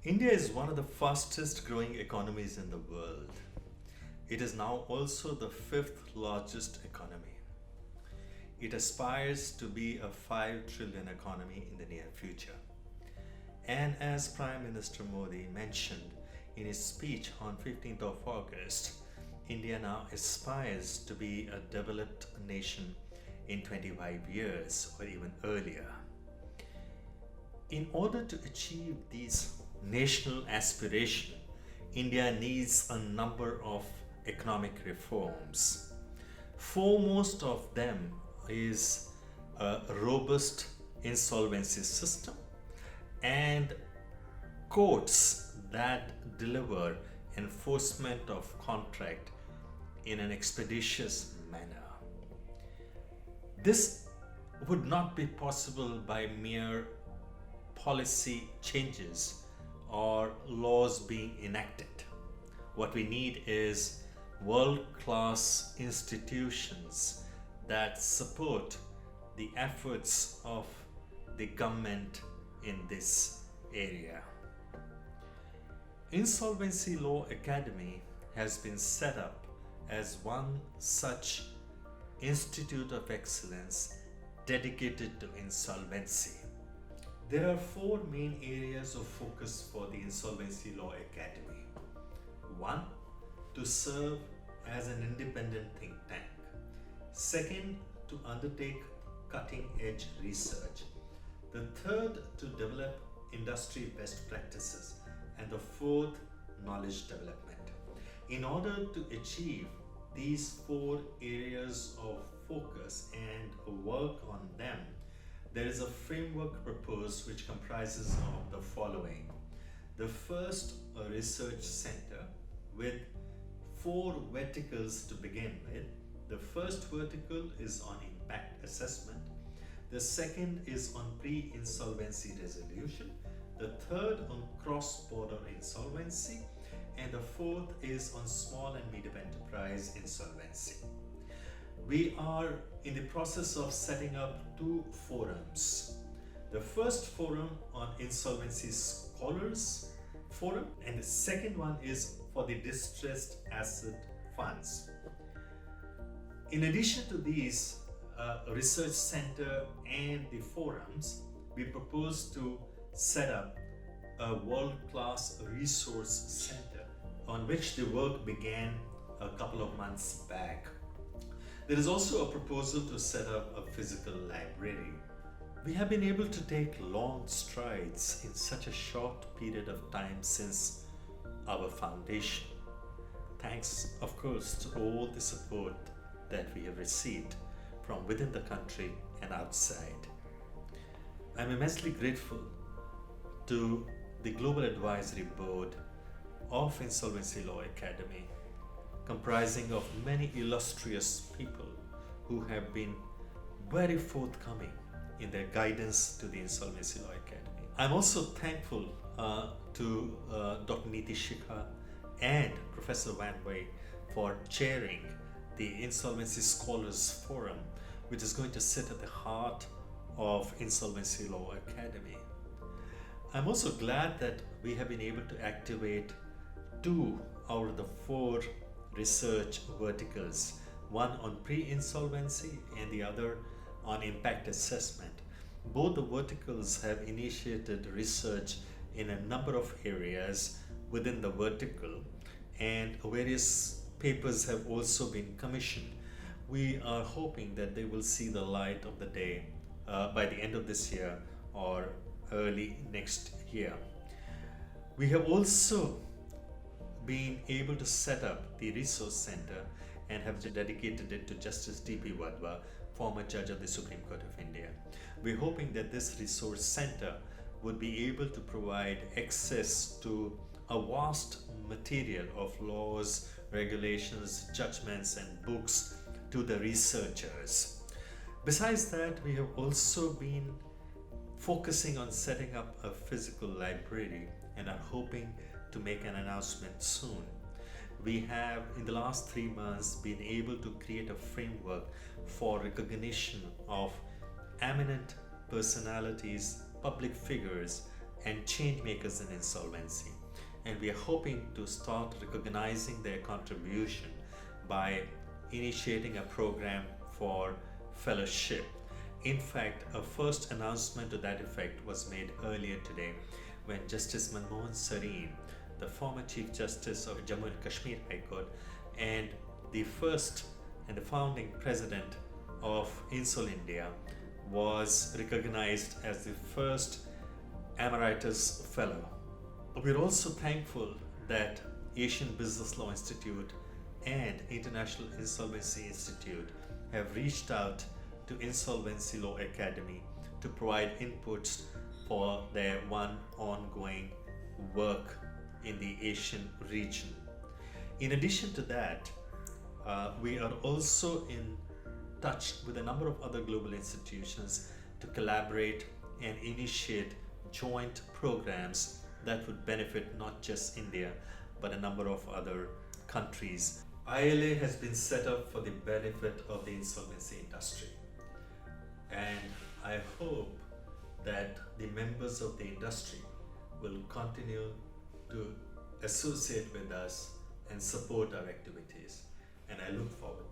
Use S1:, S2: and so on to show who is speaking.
S1: India is one of the fastest growing economies in the world. It is now also the fifth largest economy. It aspires to be a 5 trillion economy in the near future. And as Prime Minister Modi mentioned in his speech on 15th of August, India now aspires to be a developed nation in 25 years or even earlier. In order to achieve these national aspirations, India needs a number of economic reforms. Foremost of them is a robust insolvency system and courts that deliver enforcement of contract in an expeditious manner. This would not be possible by mere policy changes or laws being enacted. What we need is world-class institutions that support the efforts of the government in this area. Insolvency Law Academy has been set up as one such institute of excellence dedicated to insolvency. There are four main areas of focus for the Insolvency Law Academy. One, to serve as an independent think tank. Second, to undertake cutting-edge research. The third, to develop industry best practices. And the fourth, knowledge development. In order to achieve these four areas of focus and work on them, there is a framework proposed which comprises of the following. The first, a research center with four verticals to begin with. The first vertical is on impact assessment. The second is on pre-insolvency resolution. The third on cross-border insolvency. And the fourth is on small and medium enterprise insolvency. We are in the process of setting up two forums. The first forum on insolvency scholars forum, and the second one is for the distressed asset funds. In addition to these research center and the forums, we propose to set up a world-class resource center on which the work began a couple of months back. There is also a proposal to set up a physical library. We have been able to take long strides in such a short period of time since our foundation. Thanks, of course, to all the support that we have received from within the country and outside. I'm immensely grateful to the Global Advisory Board of Insolvency Law Academy, comprising of many illustrious people who have been very forthcoming in their guidance to the Insolvency Law Academy. I'm also thankful to Dr. Niti Shikha and Professor Van Wei for chairing the Insolvency Scholars Forum, which is going to sit at the heart of Insolvency Law Academy. I'm also glad that we have been able to activate two out of the four research verticals, one on pre-insolvency and the other on impact assessment. Both the verticals have initiated research in a number of areas within the vertical, and various papers have also been commissioned. We are hoping that they will see the light of the day by the end of this year or early next year. We have also been able to set up the resource center and have dedicated it to Justice D.P. Wadhwa, former judge of the Supreme Court of India. We're hoping that this resource center would be able to provide access to a vast material of laws, regulations, judgments, and books to the researchers. Besides that, we have also been focusing on setting up a physical library and are hoping to make an announcement soon. We have, in the last 3 months, been able to create a framework for recognition of eminent personalities, public figures and change makers in insolvency. And we are hoping to start recognizing their contribution by initiating a program for fellowship. In fact, a first announcement to that effect was made earlier today when Justice Manmohan Sareen, the former Chief Justice of Jammu and Kashmir High Court, and the first and the founding president of Insol India, was recognized as the first Emeritus Fellow. We're also thankful that Asian Business Law Institute and International Insolvency Institute have reached out to Insolvency Law Academy to provide inputs for their one ongoing work in the Asian region. In addition to that, we are also in touch with a number of other global institutions to collaborate and initiate joint programs that would benefit not just India but a number of other countries. ILA has been set up for the benefit of the insolvency industry, and I hope that the members of the industry will continue to associate with us and support our activities, and I look forward to